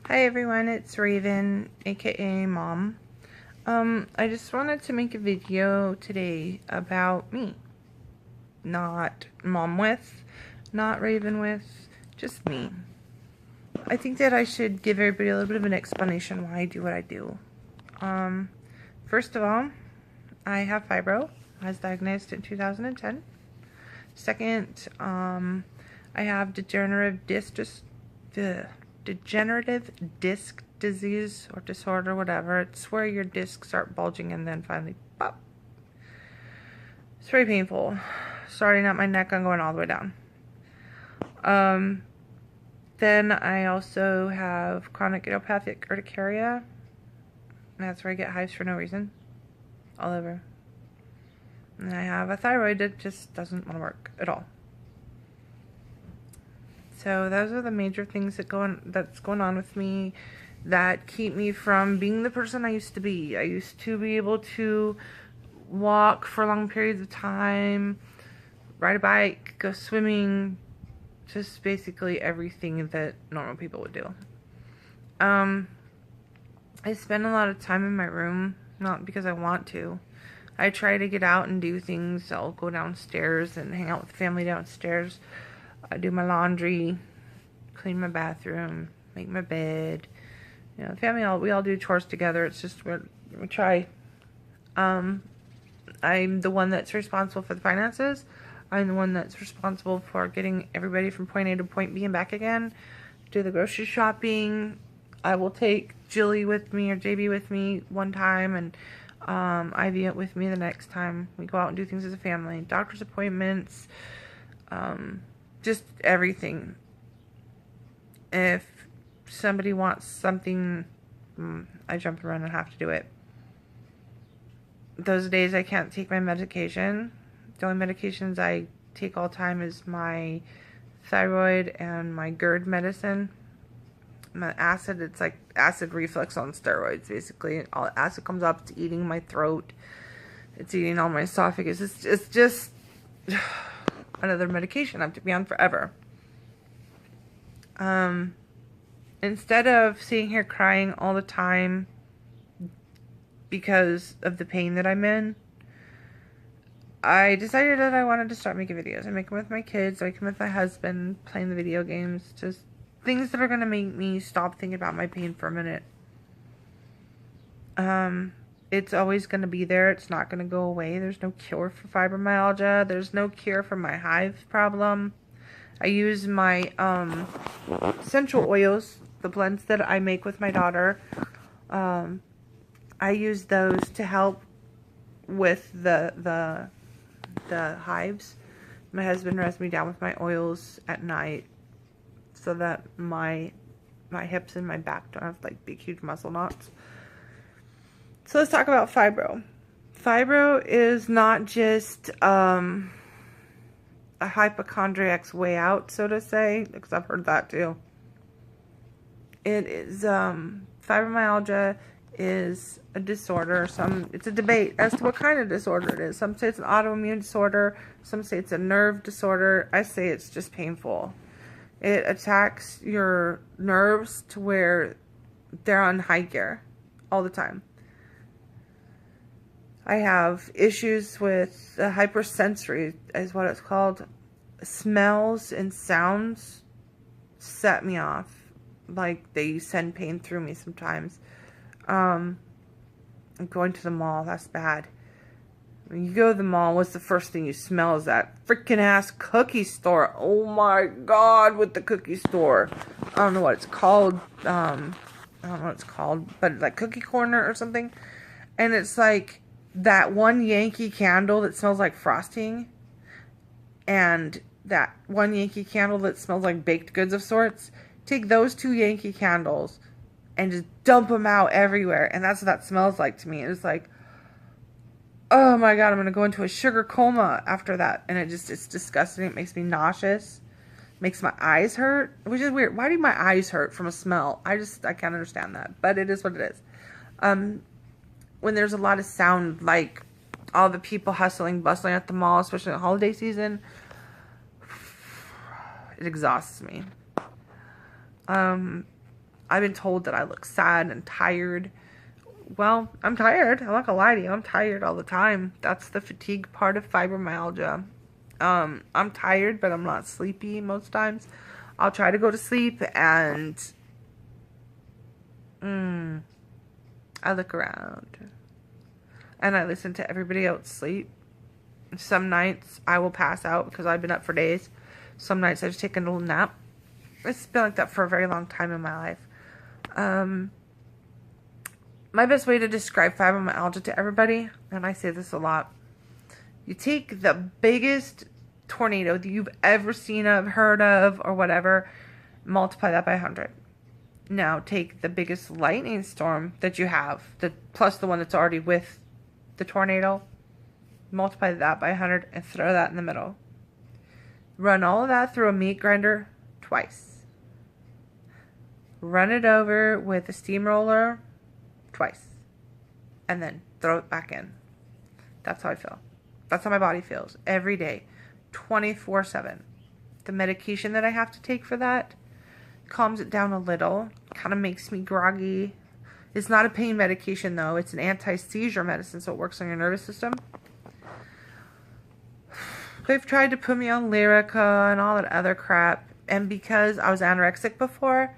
Hi everyone, it's Raven, aka Mom. I just wanted to make a video today about me. Not Mom with, not Raven with, just me. I think that I should give everybody a little bit of an explanation why I do what I do. First of all, I have fibro. I was diagnosed in 2010. Second, I have degenerative disc disease or disorder, whatever. It's where your discs start bulging and then finally pop. It's very painful, starting at my neck and going all the way down. Then I also have chronic idiopathic urticaria. That's where I get hives for no reason, all over. And I have a thyroid that just doesn't want to work at all. So those are the major things that's going on with me that keep me from being the person I used to be. I used to be able to walk for long periods of time, ride a bike, go swimming, just basically everything that normal people would do. I spend a lot of time in my room, not because I want to. I try to get out and do things. I'll go downstairs and hang out with the family downstairs. I do my laundry, clean my bathroom, make my bed. You know, the family, we all do chores together. It's just we try. I'm the one that's responsible for the finances. I'm the one that's responsible for getting everybody from point A to point B and back again. Do the grocery shopping. I will take Jilly with me or JB with me one time and Ivy with me the next time. We go out and do things as a family. Doctor's appointments. Just everything. If somebody wants something, I jump around and have to do it. Those days I can't take my medication. The only medications I take all the time is my thyroid and my GERD medicine. My acid, it's like acid reflux on steroids, basically. All the acid comes up, it's eating my throat. It's eating all my esophagus. It's just another medication I have to be on forever. Instead of sitting here crying all the time because of the pain that I'm in, I decided that I wanted to start making videos. I make them with my kids, I make them with my husband, playing the video games, just things that are going to make me stop thinking about my pain for a minute. It's always going to be there. It's not going to go away. There's no cure for fibromyalgia. There's no cure for my hive problem. I use my essential oils, the blends that I make with my daughter. I use those to help with the hives. My husband rests me down with my oils at night so that my hips and my back don't have like big huge muscle knots. So let's talk about fibro. Fibro is not just a hypochondriac's way out, so to say, because I've heard that too. It is fibromyalgia is a disorder. It's a debate as to what kind of disorder it is. Some say it's an autoimmune disorder, some say it's a nerve disorder. I say it's just painful. It attacks your nerves to where they're on high gear all the time. I have issues with hypersensory, is what it's called. Smells and sounds set me off. Like, they send pain through me sometimes. I'm going to the mall, that's bad. When you go to the mall, what's the first thing you smell? Is that freaking ass cookie store. Oh my god, with the cookie store. I don't know what it's called. I don't know what it's called, but like Cookie Corner or something. And it's like that one Yankee candle that smells like frosting, and that one Yankee candle that smells like baked goods of sorts. Take those two Yankee candles and just dump them out everywhere, and that's what that smells like to me. It's like, oh my god, I'm gonna go into a sugar coma after that. And it's disgusting. It makes me nauseous. Makes my eyes hurt, which is weird. Why do my eyes hurt from a smell? I can't understand that, but it is what it is. When there's a lot of sound, like all the people hustling, bustling at the mall, especially the holiday season, it exhausts me. I've been told that I look sad and tired. Well, I'm tired. I'm not gonna lie to you. I'm tired all the time. That's the fatigue part of fibromyalgia. I'm tired, but I'm not sleepy most times. I'll try to go to sleep and I look around and I listen to everybody else sleep. Some nights I will pass out because I've been up for days. Some nights I just take a little nap. It's been like that for a very long time in my life. My best way to describe fibromyalgia to everybody, and I say this a lot, you take the biggest tornado that you've ever seen of, heard of, or whatever, multiply that by 100. Now take the biggest lightning storm that you have, plus the one that's already with the tornado, multiply that by 100 and throw that in the middle. Run all of that through a meat grinder twice. Run it over with a steamroller twice. And then throw it back in. That's how I feel. That's how my body feels every day, 24/7. The medication that I have to take for that calms it down a little, kind of makes me groggy. It's not a pain medication though, it's an anti-seizure medicine, so it works on your nervous system. They've tried to put me on Lyrica and all that other crap, and because I was anorexic before,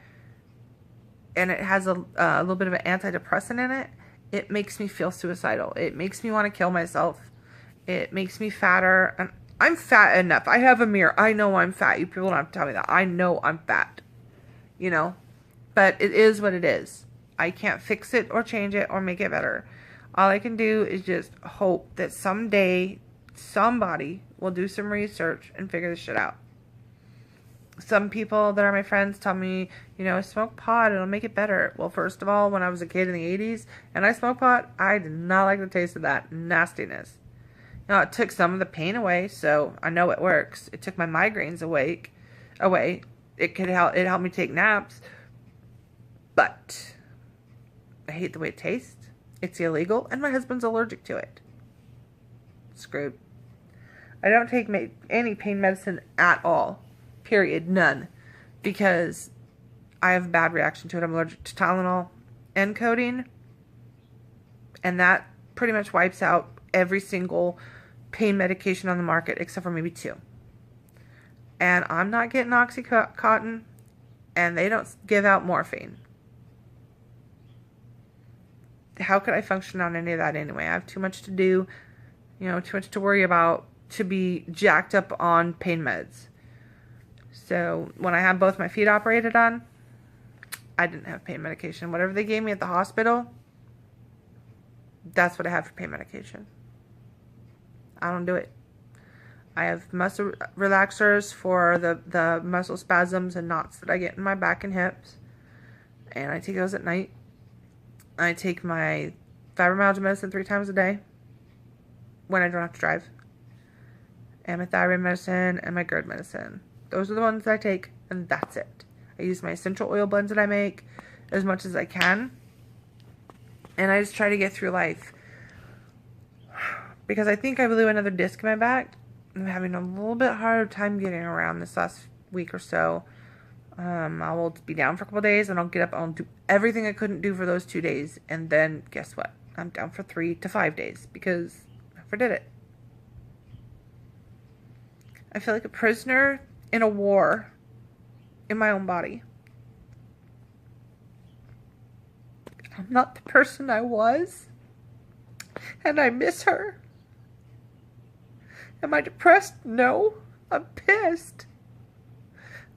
and it has a little bit of an antidepressant in it, it makes me feel suicidal. It makes me want to kill myself. It makes me fatter, and I'm fat enough. I have a mirror. I know I'm fat. You people don't have to tell me that. I know I'm fat, you know, but it is what it is. I can't fix it or change it or make it better. All I can do is just hope that someday somebody will do some research and figure this shit out. Some people that are my friends tell me, you know, smoke pot, it'll make it better. Well, first of all, when I was a kid in the 80s and I smoked pot, I did not like the taste of that nastiness. Now, it took some of the pain away, so I know it works. It took my migraines away. It helped me take naps. But I hate the way it tastes. It's illegal, and my husband's allergic to it. Screwed. I don't take any pain medicine at all. Period. None. Because I have a bad reaction to it. I'm allergic to Tylenol and codeine. And that pretty much wipes out every single pain medication on the market except for maybe 2. And I'm not getting Oxycontin, and they don't give out morphine. How could I function on any of that anyway? I have too much to do, you know, too much to worry about to be jacked up on pain meds. So when I had both my feet operated on, I didn't have pain medication. Whatever they gave me at the hospital, that's what I have for pain medication. I don't do it. I have muscle relaxers for the muscle spasms and knots that I get in my back and hips. And I take those at night. I take my fibromyalgia medicine 3 times a day when I don't have to drive. And my thyroid medicine and my GERD medicine. Those are the ones that I take, and that's it. I use my essential oil blends that I make as much as I can. And I just try to get through life. Because I think I blew another disc in my back. I'm having a little bit harder time getting around this last week or so. I will be down for a couple days, and I'll get up and I'll do everything I couldn't do for those 2 days. And then, guess what? I'm down for 3 to 5 days because I overdid it. I feel like a prisoner in a war in my own body. I'm not the person I was, and I miss her. Am I depressed? No. I'm pissed.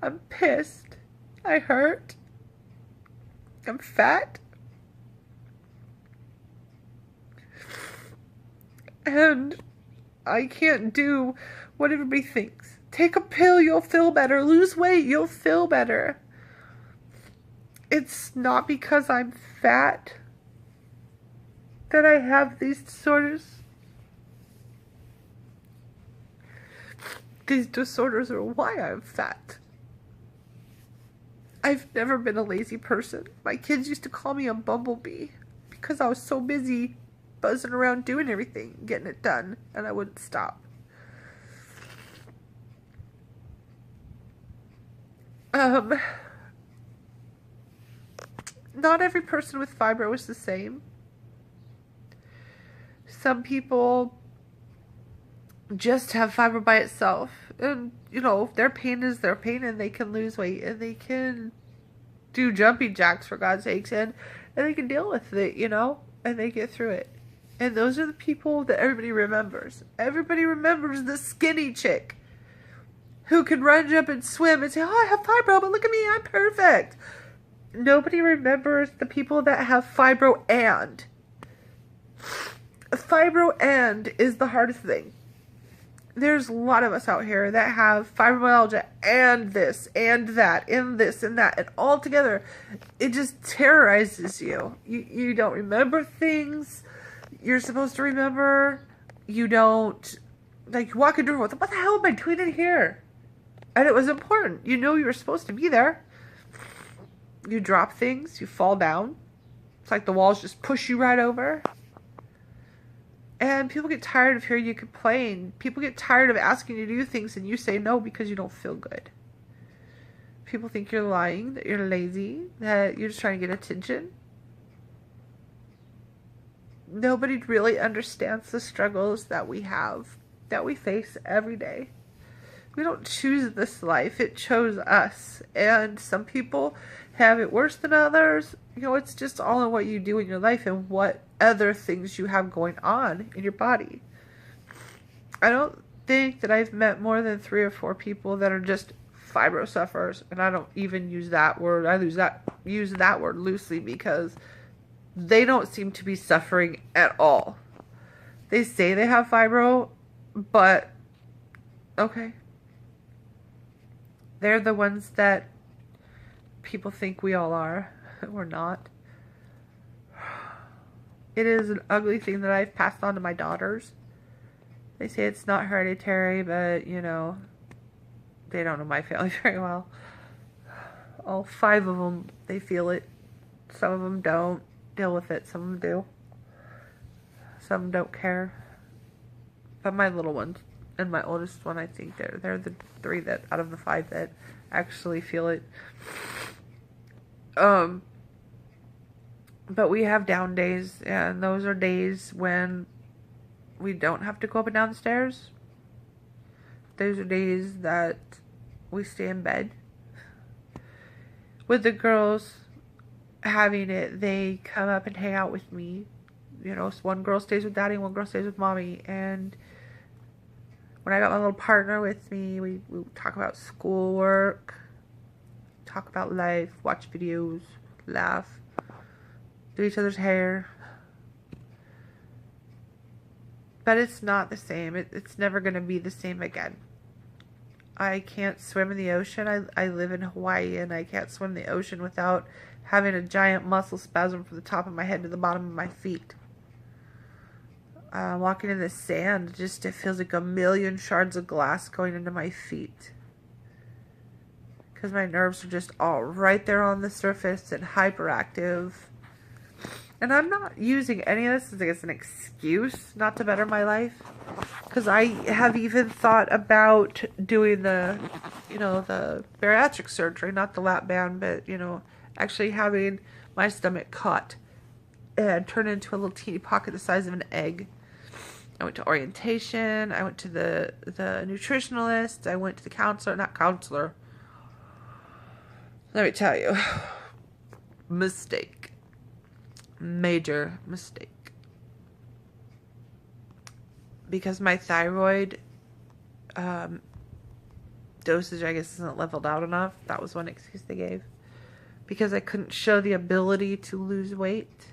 I'm pissed. I hurt. I'm fat. And I can't do what everybody thinks. Take a pill, you'll feel better. Lose weight, you'll feel better. It's not because I'm fat that I have these disorders. These disorders are why I'm fat. I've never been a lazy person. My kids used to call me a bumblebee because I was so busy buzzing around doing everything, getting it done, and I wouldn't stop. not every person with fibro is the same. Some people just have fibro by itself. And, you know, their pain is their pain, and they can lose weight, and they can do jumping jacks, for God's sakes, and they can deal with it, you know, and they get through it. And those are the people that everybody remembers. Everybody remembers the skinny chick who can run, jump, and swim and say, oh, I have fibro, but look at me, I'm perfect. Nobody remembers the people that have fibro and. Fibro and is the hardest thing. There's a lot of us out here that have fibromyalgia and this and that and this and that, and all together it just terrorizes you. You don't remember things you're supposed to remember. You don't, like, you walk into a door, what the hell am I doing in here? And it was important. You know you were supposed to be there. You drop things, you fall down. It's like the walls just push you right over. And people get tired of hearing you complain. People get tired of asking you to do things and you say no because you don't feel good. People think you're lying, that you're lazy, that you're just trying to get attention. Nobody really understands the struggles that we have, that we face every day. We don't choose this life. It chose us. And some people have it worse than others. You know, it's just all in what you do in your life and what other things you have going on in your body. I don't think that I've met more than 3 or 4 people that are just fibro sufferers. And I don't even use that word. I use that word loosely because they don't seem to be suffering at all. They say they have fibro, but okay. They're the ones that people think we all are. We're not. It is an ugly thing that I've passed on to my daughters. They say it's not hereditary, but, you know, they don't know my family very well. All 5 of them, they feel it. Some of them don't deal with it. Some of them do. Some don't care. But my little ones and my oldest one, I think they're the 3 that out of the 5 that actually feel it. But we have down days, and those are days when we don't have to go up and down the stairs. Those are days that we stay in bed. With the girls having it, they come up and hang out with me. You know, so one girl stays with daddy, one girl stays with mommy, and when I got my little partner with me, we talk about schoolwork, talk about life, watch videos, laugh, do each other's hair. But it's not the same. It's never going to be the same again. I can't swim in the ocean. I live in Hawaii, and I can't swim in the ocean without having a giant muscle spasm from the top of my head to the bottom of my feet. Walking in the sand, just it feels like a million shards of glass going into my feet. Because my nerves are just all right there on the surface and hyperactive. And I'm not using any of this as an excuse not to better my life. Because I have even thought about doing the bariatric surgery, not the lap band, but, actually having my stomach cut and turned into a little teeny pocket the size of an egg. I went to orientation. I went to the nutritionalist. I went to the counselor. Let me tell you. Mistake. Major mistake. Because my thyroid dosage, I guess, isn't leveled out enough. That was one excuse they gave. Because I couldn't show the ability to lose weight.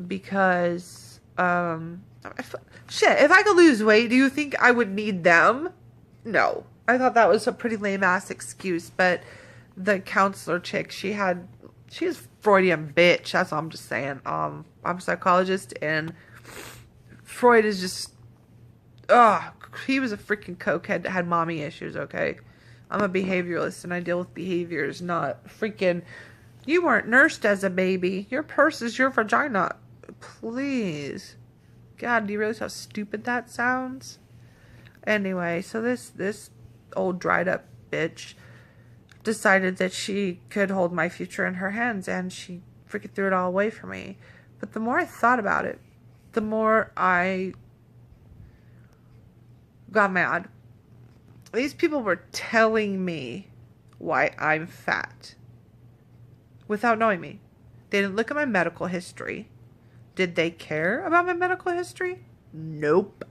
Because, if I could lose weight, do you think I would need them? No. I thought that was a pretty lame-ass excuse, but the counselor chick, she's Freudian bitch, that's all I'm just saying. I'm a psychologist, and Freud is just, he was a freaking cokehead that had mommy issues, okay? I'm a behavioralist, and I deal with behaviors, not freaking, you weren't nursed as a baby. Your purse is your vagina. Please. God, do you realize how stupid that sounds? Anyway, so this old dried up bitch decided that she could hold my future in her hands, and she freaking threw it all away for me. But the more I thought about it, the more I got mad. These people were telling me why I'm fat without knowing me. They didn't look at my medical history. Did they care about my medical history? Nope.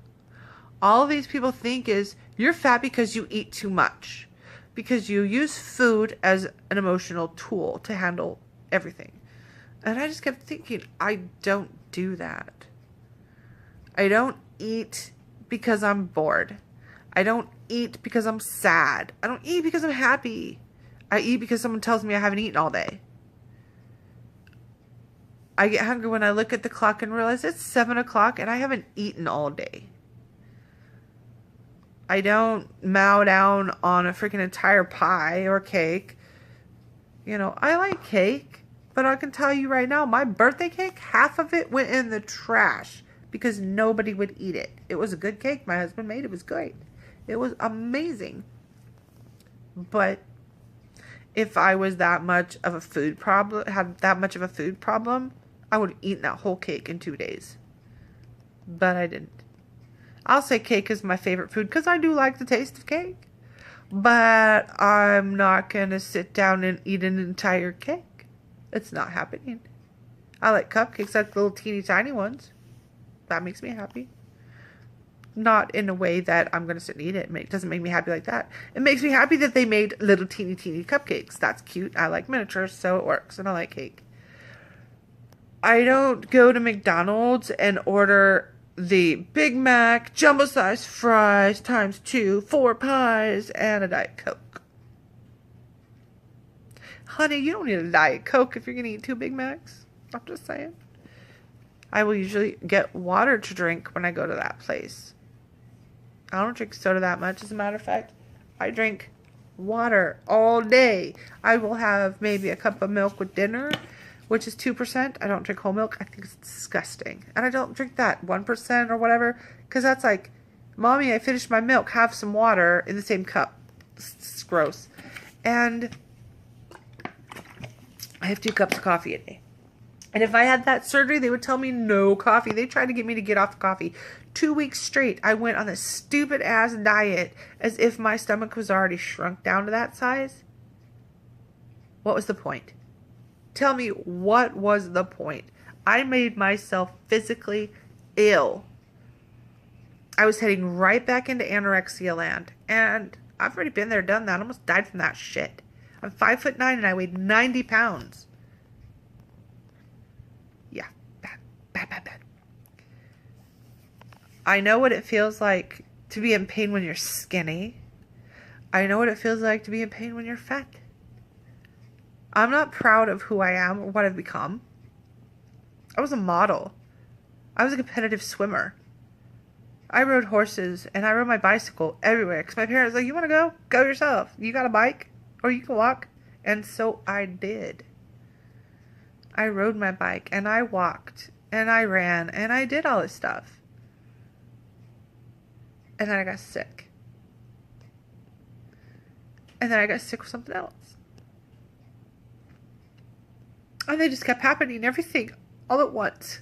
All these people think is you're fat because you eat too much, because you use food as an emotional tool to handle everything. And I just kept thinking, I don't do that. I don't eat because I'm bored. I don't eat because I'm sad. I don't eat because I'm happy. I eat because someone tells me I haven't eaten all day. I get hungry when I look at the clock and realize it's 7 o'clock and I haven't eaten all day. I don't mow down on a freaking entire pie or cake. You know, I like cake, but I can tell you right now, my birthday cake, half of it went in the trash because nobody would eat it. It was a good cake my husband made. It was great. It was amazing. But if I was that much of a food problem, had that much of a food problem, I would have eaten that whole cake in 2 days. But I didn't. I'll say cake is my favorite food because I do like the taste of cake. But I'm not going to sit down and eat an entire cake. It's not happening. I like cupcakes, like little teeny tiny ones. That makes me happy. Not in a way that I'm going to sit and eat it. It doesn't make me happy like that. It makes me happy that they made little teeny cupcakes. That's cute. I like miniatures, so it works. And I like cake. I don't go to McDonald's and order the Big Mac, jumbo-sized fries, ×2, 4 pies, and a Diet Coke. Honey, you don't need a Diet Coke if you're going to eat 2 Big Macs. I'm just saying. I will usually get water to drink when I go to that place. I don't drink soda that much. As a matter of fact, I drink water all day. I will have maybe a cup of milk with dinner, which is 2%. I don't drink whole milk. I think it's disgusting. And I don't drink that 1% or whatever, because that's like, Mommy, I finished my milk. Have some water in the same cup. It's gross. And I have 2 cups of coffee a day. And if I had that surgery, they would tell me no coffee. They tried to get me to get off the coffee. 2 weeks straight, I went on this stupid ass diet as if my stomach was already shrunk down to that size. What was the point? Tell me, what was the point? I made myself physically ill. I was heading right back into anorexia land. And I've already been there, done that. I almost died from that shit. I'm 5'9" and I weighed 90 pounds. Yeah, bad. I know what it feels like to be in pain when you're skinny. I know what it feels like to be in pain when you're fat. I'm not proud of who I am or what I've become. I was a model. I was a competitive swimmer. I rode horses and I rode my bicycle everywhere because my parents were like, you want to go? Go yourself. You got a bike or you can walk. And so I did. I rode my bike and I walked and I ran and I did all this stuff. And then I got sick. And then I got sick with something else. And they just kept happening, everything, all at once.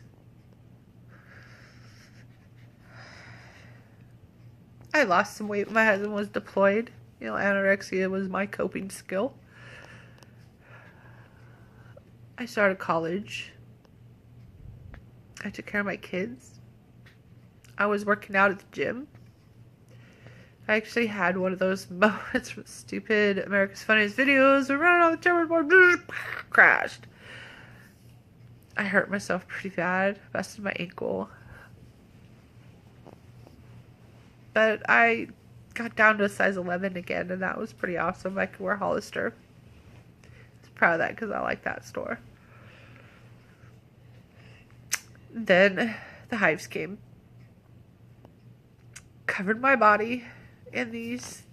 I lost some weight when my husband was deployed. You know, anorexia was my coping skill. I started college. I took care of my kids. I was working out at the gym. I actually had one of those moments from stupid America's Funniest Videos. We're running on the turbo, crashed. I hurt myself pretty bad. Busted my ankle. But I got down to a size 11 again, and that was pretty awesome. I could wear Hollister. I was proud of that because I like that store. Then the hives came. Covered my body in these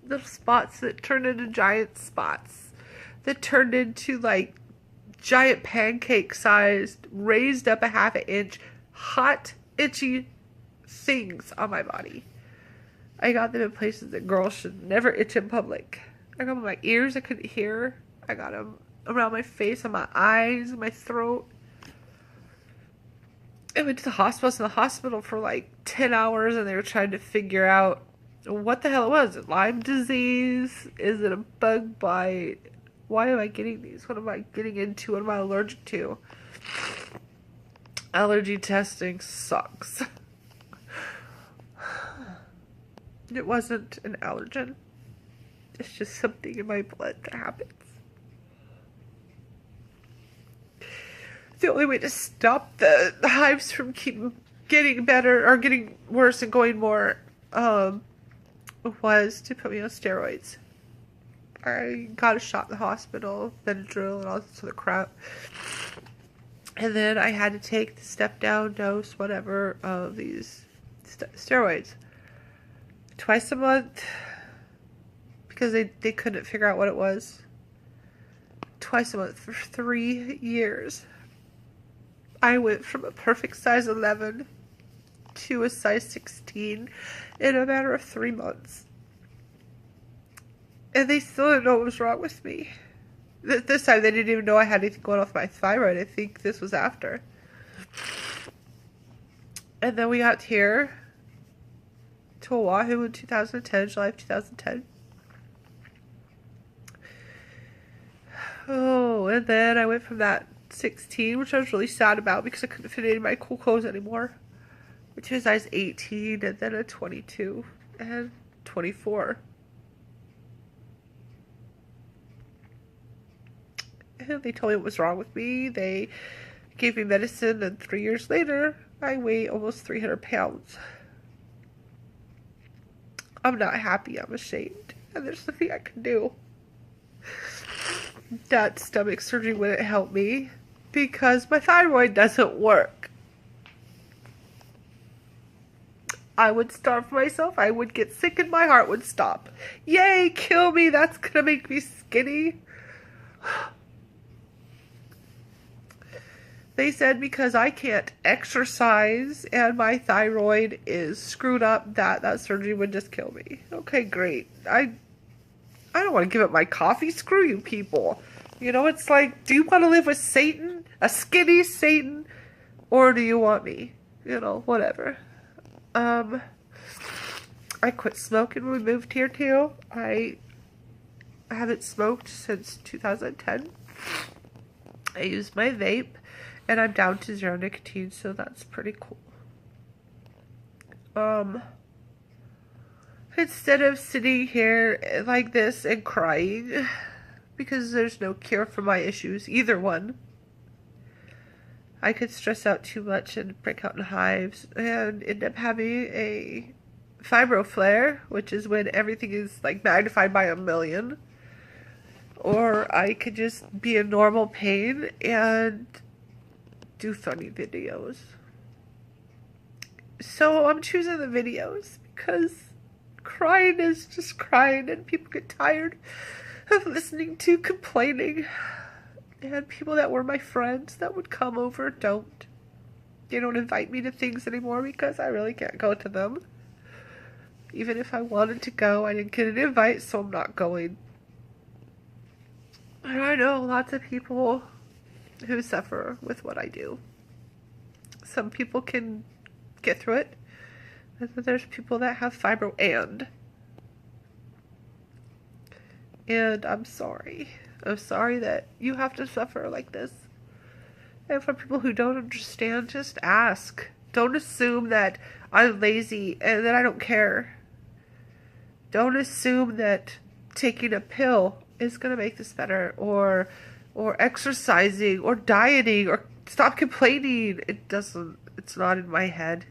little spots that turned into giant spots. That turned into like giant pancake sized, raised up a half an inch, hot, itchy things on my body. I got them in places that girls should never itch in public. I got them in my ears, I couldn't hear. I got them around my face, on my eyes, my throat. I went to the hospital. I was in the hospital for like 10 hours and they were trying to figure out what the hell it was. Is it Lyme disease? Is it a bug bite? Why am I getting these? What am I getting into? What am I allergic to? Allergy testing sucks. It wasn't an allergen. It's just something in my blood that happens. The only way to stop the hives from keep getting better or getting worse and going more was to put me on steroids. I got a shot in the hospital, Benadryl and all this other crap. And then I had to take the step down dose, whatever, of these steroids. Twice a month. Because they couldn't figure out what it was. Twice a month for 3 years. I went from a perfect size 11 to a size 16 in a matter of 3 months. And they still didn't know what was wrong with me. This time they didn't even know I had anything going on with my thyroid. I think this was after. And then we got here to Oahu in 2010, July of 2010. Oh, and then I went from that 16, which I was really sad about because I couldn't fit any of my cool clothes anymore, to a size 18, and then a 22, and 24. And they told me what was wrong with me. They gave me medicine, and 3 years later, I weigh almost 300 pounds. I'm not happy. I'm ashamed. And there's nothing I can do. That stomach surgery wouldn't help me because my thyroid doesn't work. I would starve myself. I would get sick and my heart would stop. Yay, kill me. That's gonna make me skinny. They said because I can't exercise and my thyroid is screwed up that surgery would just kill me. Okay, great. I don't want to give up my coffee. Screw you people. You know, it's like, do you want to live with Satan? A skinny Satan? Or do you want me? You know, whatever. I quit smoking when we moved here too. I haven't smoked since 2010. I use my vape. And I'm down to 0 nicotine, so that's pretty cool. Instead of sitting here like this and crying, because there's no cure for my issues, either one. I could stress out too much and break out in hives and end up having a fibro flare, which is when everything is like magnified by 1,000,000. Or I could just be in normal pain and do funny videos. So I'm choosing the videos because crying is just crying and people get tired of listening to complaining. And people that were my friends that would come over don't. They don't invite me to things anymore because I really can't go to them. Even if I wanted to go, I didn't get an invite, so I'm not going. And I know lots of people who suffer with what I do. Some people can get through it. And then there's people that have fibro and I'm sorry. I'm sorry that you have to suffer like this. And for people who don't understand, just ask. Don't assume that I'm lazy and that I don't care. Don't assume that taking a pill is going to make this better, or exercising, or dieting, or stop complaining. It doesn't, it's not in my head.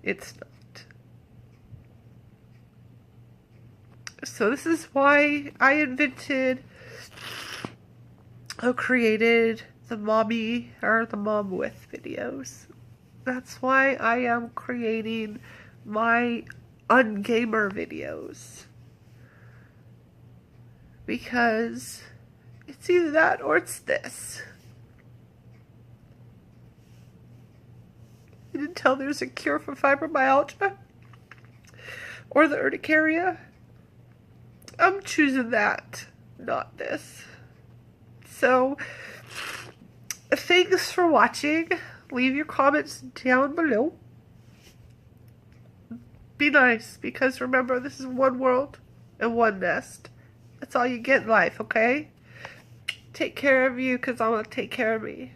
It's not. So this is why I invented or created the mommy or the mom with videos. That's why I am creating my ungamer videos. Because it's either that or it's this. Until there's a cure for fibromyalgia or the urticaria I'm choosing that, not this. So, thanks for watching. Leave your comments down below. Be nice, because remember, this is one world and one nest. That's all you get in life, okay? Take care of you, because I want to take care of me.